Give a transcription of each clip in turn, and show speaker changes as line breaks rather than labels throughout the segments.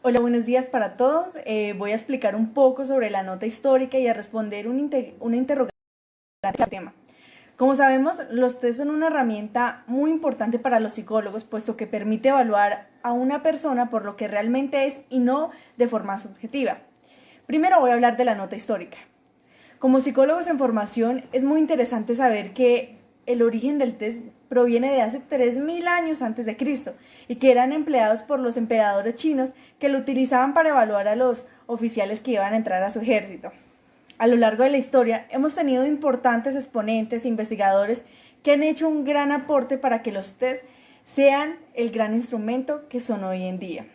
Hola, buenos días para todos. Voy a explicar un poco sobre la nota histórica y a responder una interrogante del tema. Como sabemos, los test son una herramienta muy importante para los psicólogos, puesto que permite evaluar a una persona por lo que realmente es y no de forma subjetiva. Primero voy a hablar de la nota histórica. Como psicólogos en formación, es muy interesante saber que el origen del test proviene de hace 3000 años antes de Cristo y que eran empleados por los emperadores chinos que lo utilizaban para evaluar a los oficiales que iban a entrar a su ejército. A lo largo de la historia hemos tenido importantes exponentes e investigadores que han hecho un gran aporte para que los test sean el gran instrumento que son hoy en día.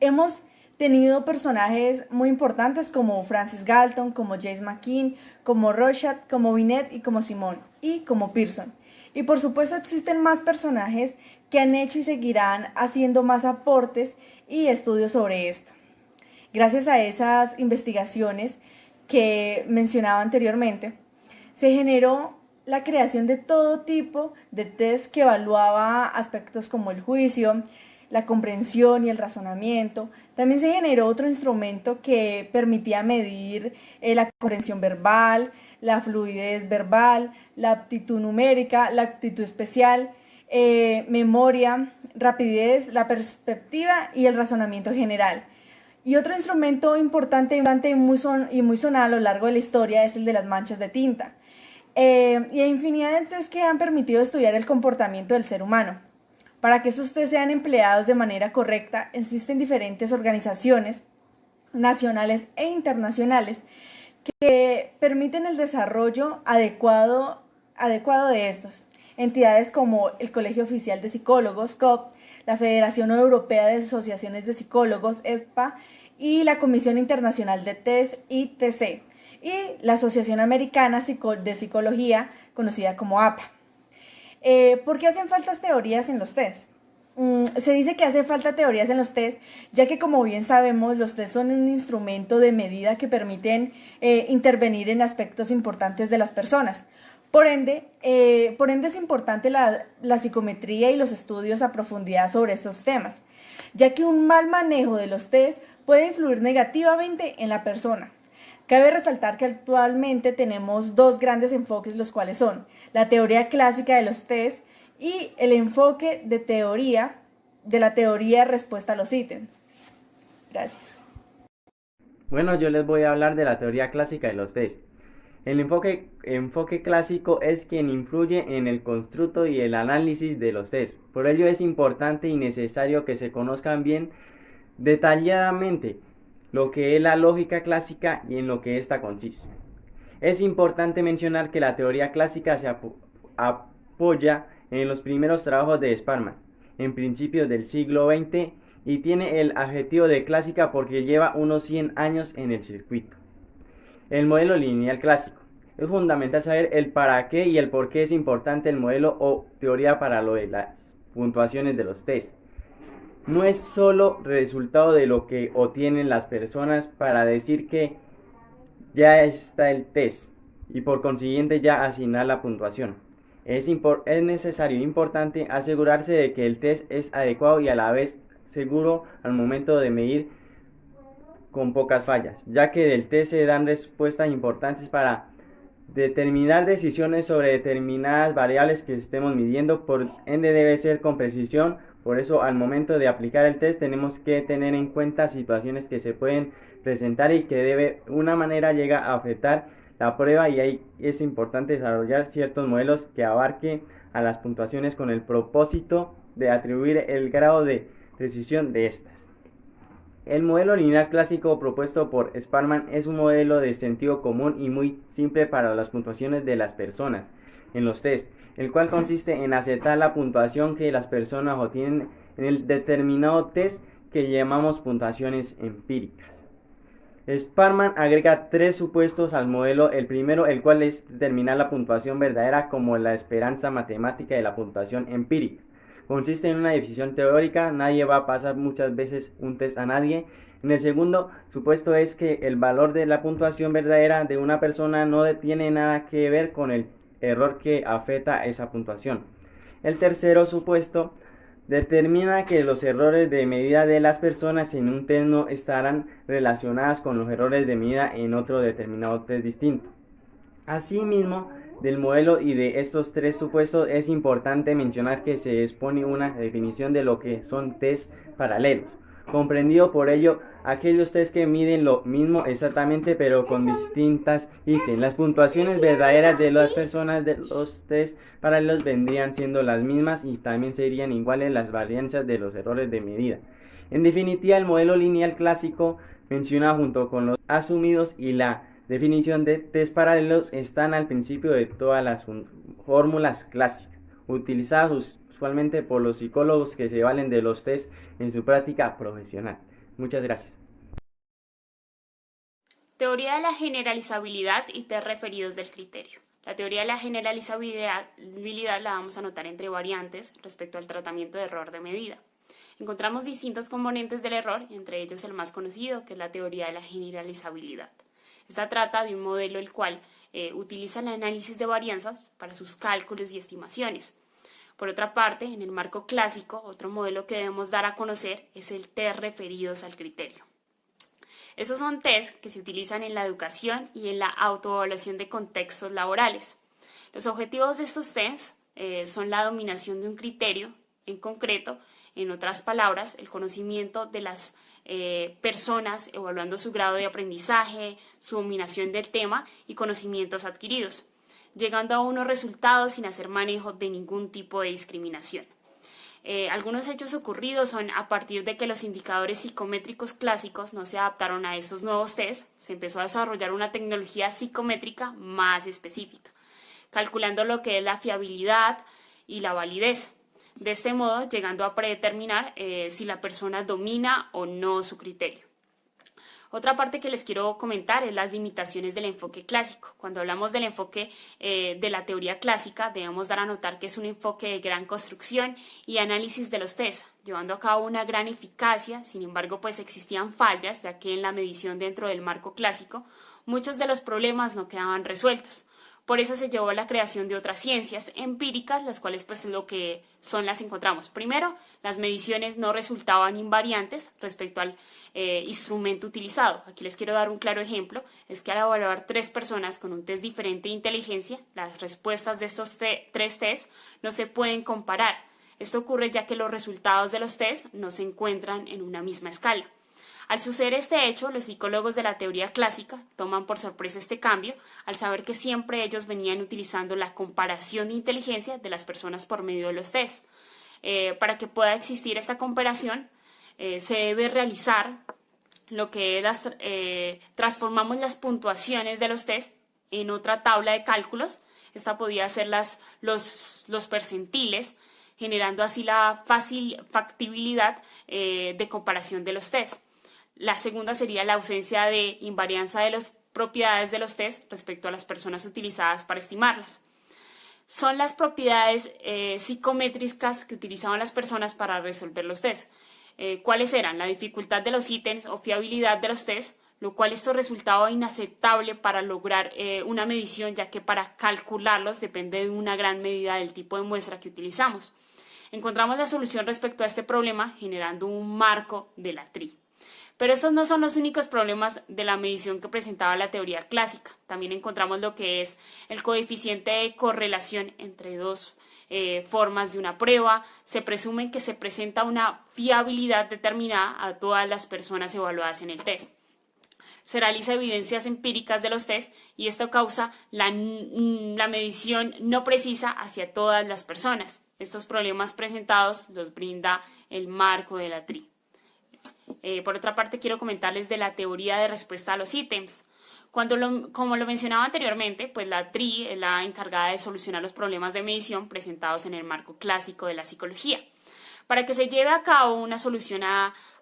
Hemos tenido personajes muy importantes como Francis Galton, como James McKean, como Rorschach, como Binet y como Simon y como Pearson. Y por supuesto existen más personajes que han hecho y seguirán haciendo más aportes y estudios sobre esto. Gracias a esas investigaciones que mencionaba anteriormente, se generó la creación de todo tipo de test que evaluaba aspectos como el juicio, la comprensión y el razonamiento. También se generó otro instrumento que permitía medir la comprensión verbal, la fluidez verbal, la aptitud numérica, la aptitud especial, memoria, rapidez, la perspectiva y el razonamiento general. Y otro instrumento importante y muy sonado a lo largo de la historia es el de las manchas de tinta. Y hay infinidad de test que han permitido estudiar el comportamiento del ser humano. Para que estos test sean empleados de manera correcta, existen diferentes organizaciones nacionales e internacionales que permiten el desarrollo adecuado de estos. Entidades como el Colegio Oficial de Psicólogos, COP, la Federación Europea de Asociaciones de Psicólogos, ESPA, y la Comisión Internacional de Test, ITC, y la Asociación Americana de Psicología, conocida como APA. ¿Por qué hacen faltas teorías en los test? Se dice que hace falta teorías en los test, ya que como bien sabemos, los test son un instrumento de medida que permiten intervenir en aspectos importantes de las personas. Por ende es importante la psicometría y los estudios a profundidad sobre estos temas, ya que un mal manejo de los test puede influir negativamente en la persona. Cabe resaltar que actualmente tenemos dos grandes enfoques, los cuales son la teoría clásica de los test y el enfoque de la teoría de respuesta a los ítems. Gracias.
Bueno, yo les voy a hablar de la teoría clásica de los test. El enfoque clásico es quien influye en el constructo y el análisis de los test. Por ello es importante y necesario que se conozcan bien detalladamente lo que es la lógica clásica y en lo que ésta consiste. Es importante mencionar que la teoría clásica se apoya en los primeros trabajos de Sparman, en principios del siglo XX, y tiene el adjetivo de clásica porque lleva unos 100 años en el circuito. El modelo lineal clásico. Es fundamental saber el para qué y el por qué es importante el modelo o teoría para lo de las puntuaciones de los test. No es solo resultado de lo que obtienen las personas para decir que ya está el test y por consiguiente ya asignar la puntuación. Es necesario e importante asegurarse de que el test es adecuado y a la vez seguro al momento de medir con pocas fallas, ya que del test se dan respuestas importantes para determinar decisiones sobre determinadas variables que estemos midiendo, por ende debe ser con precisión. Por eso al momento de aplicar el test tenemos que tener en cuenta situaciones que se pueden presentar y que de una manera llega a afectar la prueba, y ahí es importante desarrollar ciertos modelos que abarquen a las puntuaciones con el propósito de atribuir el grado de precisión de estas. El modelo lineal clásico propuesto por Sparman es un modelo de sentido común y muy simple para las puntuaciones de las personas en los test, el cual consiste en aceptar la puntuación que las personas obtienen en el determinado test que llamamos puntuaciones empíricas. Sparman agrega tres supuestos al modelo. El primero, el cual es determinar la puntuación verdadera como la esperanza matemática de la puntuación empírica. Consiste en una definición teórica, nadie va a pasar muchas veces un test a nadie. En el segundo supuesto es que el valor de la puntuación verdadera de una persona no tiene nada que ver con el error que afecta esa puntuación. El tercero supuesto Determina que los errores de medida de las personas en un test no estarán relacionados con los errores de medida en otro determinado test distinto. Asimismo, del modelo y de estos tres supuestos es importante mencionar que se expone una definición de lo que son test paralelos, comprendido por ello aquellos test que miden lo mismo exactamente pero con distintas ítems. Las puntuaciones verdaderas de las personas de los test paralelos vendrían siendo las mismas y también serían iguales las varianzas de los errores de medida. En definitiva, el modelo lineal clásico mencionado junto con los asumidos y la definición de test paralelos están al principio de todas las fórmulas clásicas, utilizadas usualmente por los psicólogos que se valen de los test en su práctica profesional. Muchas gracias.
Teoría de la generalizabilidad y test referidos del criterio. La teoría de la generalizabilidad la vamos a notar entre variantes respecto al tratamiento de error de medida. Encontramos distintos componentes del error, entre ellos el más conocido, que es la teoría de la generalizabilidad. Esta trata de un modelo el cual utiliza el análisis de varianzas para sus cálculos y estimaciones. Por otra parte, en el marco clásico, otro modelo que debemos dar a conocer es el test referidos al criterio. Estos son test que se utilizan en la educación y en la autoevaluación de contextos laborales. Los objetivos de estos test son la dominación de un criterio en concreto, en otras palabras, el conocimiento de las personas evaluando su grado de aprendizaje, su dominación del tema y conocimientos adquiridos, llegando a unos resultados sin hacer manejo de ningún tipo de discriminación. Algunos hechos ocurridos son a partir de que los indicadores psicométricos clásicos no se adaptaron a estos nuevos test, se empezó a desarrollar una tecnología psicométrica más específica, calculando lo que es la fiabilidad y la validez. De este modo, llegando a predeterminar si la persona domina o no su criterio. Otra parte que les quiero comentar es las limitaciones del enfoque clásico. Cuando hablamos del enfoque de la teoría clásica, debemos dar a notar que es un enfoque de gran construcción y análisis de los test, llevando a cabo una gran eficacia. Sin embargo, pues existían fallas, ya que en la medición dentro del marco clásico, muchos de los problemas no quedaban resueltos. Por eso se llevó a la creación de otras ciencias empíricas, las cuales pues lo que son las encontramos. Primero, las mediciones no resultaban invariantes respecto al instrumento utilizado. Aquí les quiero dar un claro ejemplo, es que al evaluar 3 personas con un test diferente de inteligencia, las respuestas de estos 3 tests no se pueden comparar. Esto ocurre ya que los resultados de los tests no se encuentran en una misma escala. Al suceder este hecho, los psicólogos de la teoría clásica toman por sorpresa este cambio al saber que siempre ellos venían utilizando la comparación de inteligencia de las personas por medio de los tests. Para que pueda existir esta comparación, se debe realizar lo que transformamos las puntuaciones de los tests en otra tabla de cálculos. Esta podía ser los percentiles, generando así la fácil factibilidad de comparación de los tests. La segunda sería la ausencia de invarianza de las propiedades de los test respecto a las personas utilizadas para estimarlas. Son las propiedades psicométricas que utilizaban las personas para resolver los test. ¿Cuáles eran? La dificultad de los ítems o fiabilidad de los test, lo cual esto resultaba inaceptable para lograr una medición, ya que para calcularlos depende de una gran medida del tipo de muestra que utilizamos. Encontramos la solución respecto a este problema generando un marco de la TRI. Pero estos no son los únicos problemas de la medición que presentaba la teoría clásica. También encontramos lo que es el coeficiente de correlación entre dos formas de una prueba. Se presume que se presenta una fiabilidad determinada a todas las personas evaluadas en el test. Se realiza evidencias empíricas de los test y esto causa la medición no precisa hacia todas las personas. Estos problemas presentados los brinda el marco de la TRI. Por otra parte, quiero comentarles de la teoría de respuesta a los ítems. Como lo mencionaba anteriormente, pues la TRI es la encargada de solucionar los problemas de medición presentados en el marco clásico de la psicología. Para que se lleve a cabo una solución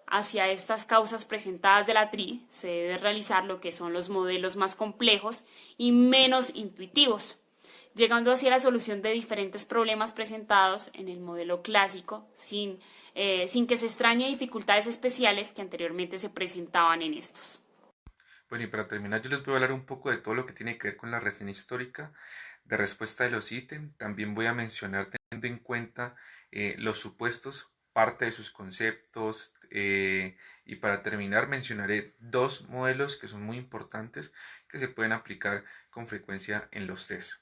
hacia estas causas presentadas de la TRI, se debe realizar lo que son los modelos más complejos y menos intuitivos, llegando así a la solución de diferentes problemas presentados en el modelo clásico sin que se extrañe dificultades especiales que anteriormente se presentaban en estos.
Bueno, y para terminar yo les voy a hablar un poco de todo lo que tiene que ver con la reseña histórica de respuesta de los ítems. También voy a mencionar teniendo en cuenta los supuestos parte de sus conceptos, y para terminar mencionaré dos modelos que son muy importantes que se pueden aplicar con frecuencia en los test.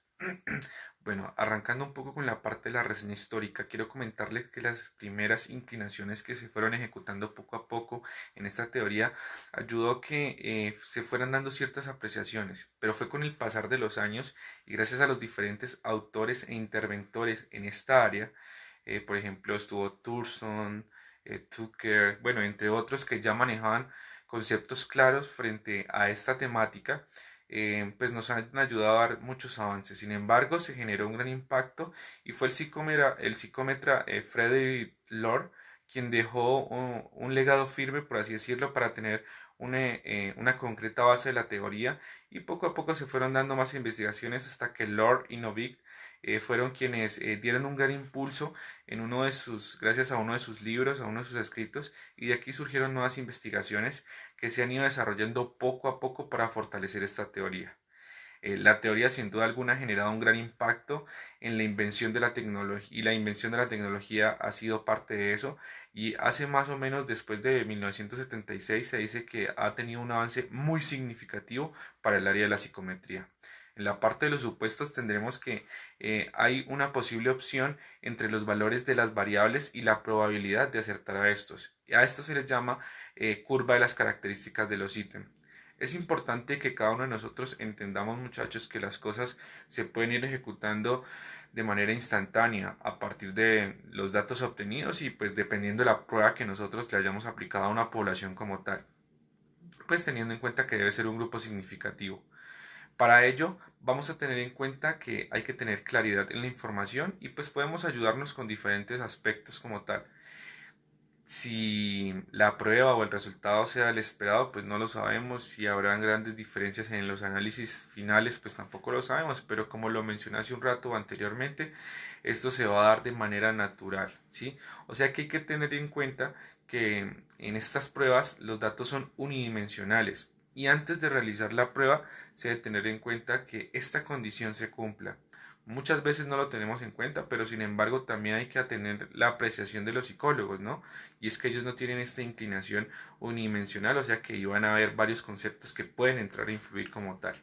Bueno, arrancando un poco con la parte de la reseña histórica, quiero comentarles que las primeras inclinaciones que se fueron ejecutando poco a poco en esta teoría ayudó a que se fueran dando ciertas apreciaciones, pero fue con el pasar de los años y gracias a los diferentes autores e interventores en esta área, por ejemplo estuvo Thurston, Tucker, bueno, entre otros que ya manejaban conceptos claros frente a esta temática, pues nos han ayudado a dar muchos avances. Sin embargo, se generó un gran impacto y fue el psicómetra Frederick Lord quien dejó un legado firme, por así decirlo, para tener una concreta base de la teoría, y poco a poco se fueron dando más investigaciones hasta que Lord y Novick fueron quienes dieron un gran impulso gracias a uno de sus libros, a uno de sus escritos, y de aquí surgieron nuevas investigaciones que se han ido desarrollando poco a poco para fortalecer esta teoría. La teoría sin duda alguna ha generado un gran impacto en la invención de la tecnología, y la invención de la tecnología ha sido parte de eso, y hace más o menos después de 1976 se dice que ha tenido un avance muy significativo para el área de la psicometría. En la parte de los supuestos tendremos que hay una posible opción entre los valores de las variables y la probabilidad de acertar a estos. A esto se les llama curva de las características de los ítems. Es importante que cada uno de nosotros entendamos, muchachos, que las cosas se pueden ir ejecutando de manera instantánea a partir de los datos obtenidos y pues dependiendo de la prueba que nosotros le hayamos aplicado a una población como tal, pues teniendo en cuenta que debe ser un grupo significativo. Para ello vamos a tener en cuenta que hay que tener claridad en la información y pues podemos ayudarnos con diferentes aspectos como tal. Si la prueba o el resultado sea el esperado, pues no lo sabemos. Si habrán grandes diferencias en los análisis finales, pues tampoco lo sabemos. Pero como lo mencioné hace un rato anteriormente, esto se va a dar de manera natural, ¿sí? O sea que hay que tener en cuenta que en estas pruebas los datos son unidimensionales. Y antes de realizar la prueba, se debe tener en cuenta que esta condición se cumpla. Muchas veces no lo tenemos en cuenta, pero sin embargo también hay que tener la apreciación de los psicólogos, ¿no? Y es que ellos no tienen esta inclinación unidimensional, o sea que iban a haber varios conceptos que pueden entrar a influir como tal.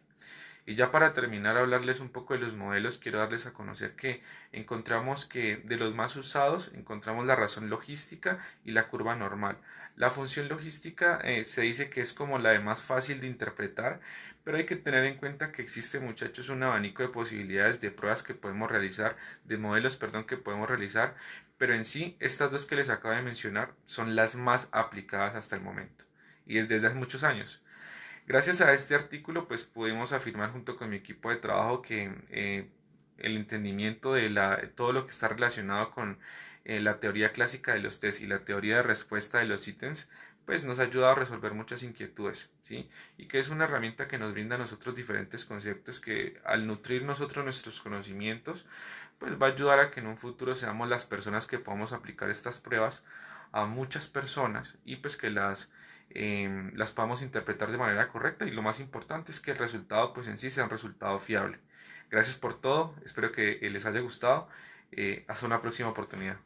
Y ya para terminar a hablarles un poco de los modelos, quiero darles a conocer que encontramos que de los más usados encontramos la razón logística y la curva normal. La función logística se dice que es como la de más fácil de interpretar, pero hay que tener en cuenta que existe, muchachos, un abanico de posibilidades de pruebas que podemos realizar, de modelos, perdón, que podemos realizar, pero en sí estas dos que les acabo de mencionar son las más aplicadas hasta el momento y desde hace muchos años. Gracias a este artículo, pues pudimos afirmar junto con mi equipo de trabajo que el entendimiento de todo lo que está relacionado con la teoría clásica de los test y la teoría de respuesta de los ítems, pues nos ha ayudado a resolver muchas inquietudes, ¿sí? Y que es una herramienta que nos brinda a nosotros diferentes conceptos que al nutrir nosotros nuestros conocimientos, pues va a ayudar a que en un futuro seamos las personas que podamos aplicar estas pruebas a muchas personas y pues que las podamos interpretar de manera correcta, y lo más importante es que el resultado pues en sí sea un resultado fiable. Gracias por todo, espero que les haya gustado, hasta una próxima oportunidad.